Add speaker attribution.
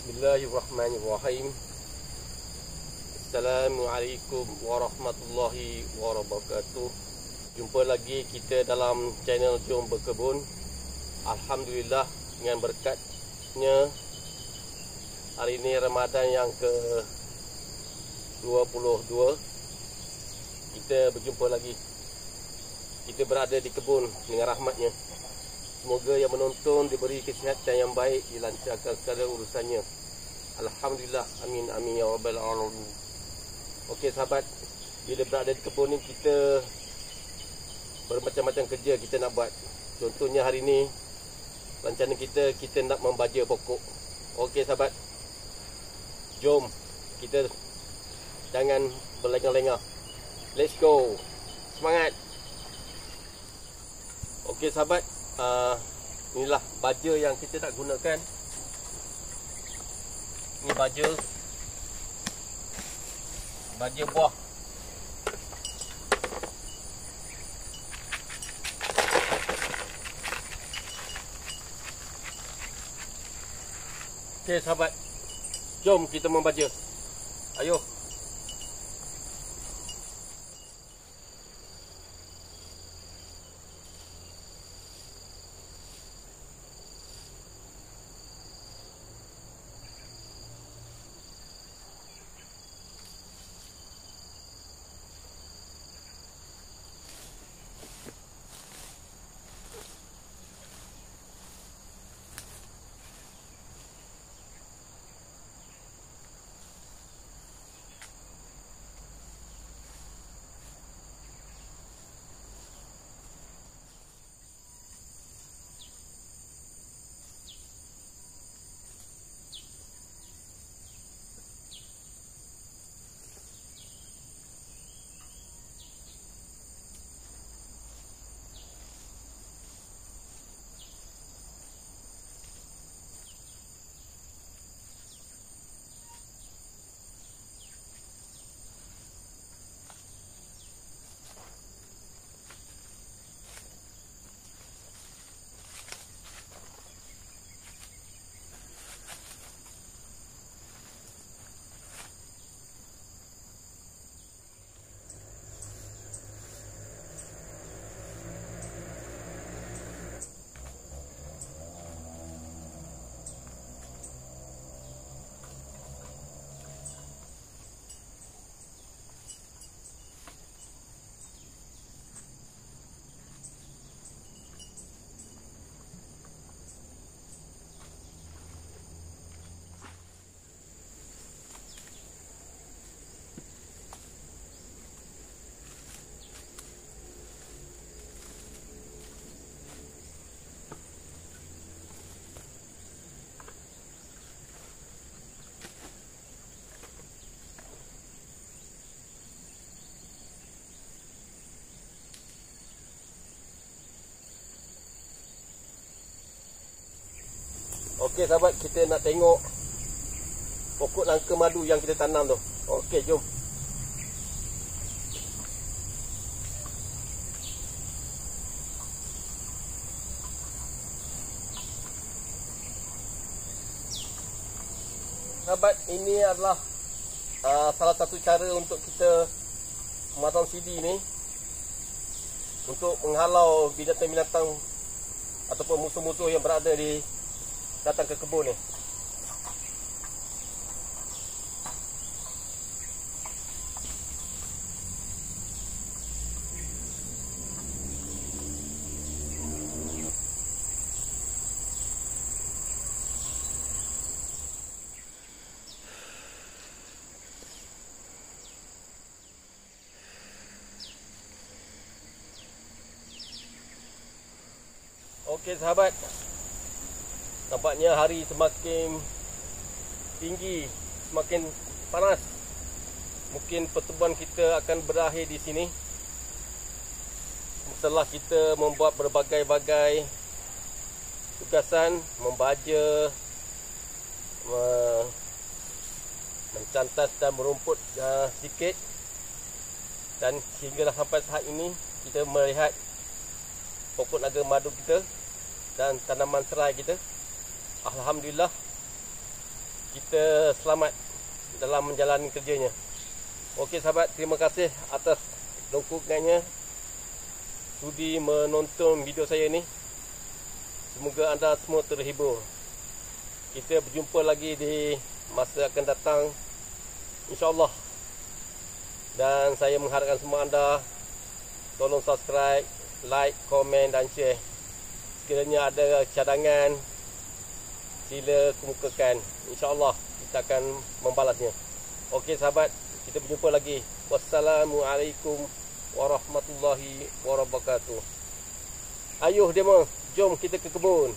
Speaker 1: Bismillahirrahmanirrahim. Assalamualaikum warahmatullahi wabarakatuh. Jumpa lagi kita dalam channel Jom Berkebun. Alhamdulillah, dengan berkatnya hari ini Ramadan yang ke-22, kita berjumpa lagi. Kita berada di kebun dengan rahmatnya. Semoga yang menonton diberi kesihatan yang baik, dilancarkan segala urusannya. Alhamdulillah, amin amin ya rabbal alamin. Okey sahabat, bila berada di kebun ni kita bermacam-macam kerja kita nak buat. Contohnya hari ni rencana kita nak membaja pokok. Okey sahabat, jom kita jangan berlengah-lengah. Let's go. Semangat. Okey sahabat, inilah baja yang kita nak gunakan. Ini baja buah. Okey sahabat, jom kita membaja. Ayo. Okey sahabat, kita nak tengok pokok langka madu yang kita tanam tu. Okey, jom. Sahabat, ini adalah salah satu cara untuk kita memasang sidi ni untuk menghalau binatang-binatang ataupun musuh-musuh yang berada di datang ke kebun ni. Okey sahabat, nampaknya hari semakin tinggi, semakin panas. Mungkin pertemuan kita akan berakhir di sini setelah kita membuat berbagai-bagai tugasan, membaja, mencantas dan merumput sedikit. Dan sehinggalah sampai saat ini kita melihat pokok naga madu kita dan tanaman serai kita. Alhamdulillah, kita selamat dalam menjalani kerjanya. Okey sahabat, terima kasih atas dukungannya sudi menonton video saya ni. Semoga anda semua terhibur. Kita berjumpa lagi di masa akan datang, InsyaAllah. Dan saya mengharapkan semua anda tolong subscribe, like, komen dan share. Sekiranya ada cadangan, sila kemukakan. InsyaAllah kita akan membalasnya. Okey sahabat, kita berjumpa lagi. Wassalamualaikum warahmatullahi wabarakatuh. Ayuh demo, jom kita ke kebun.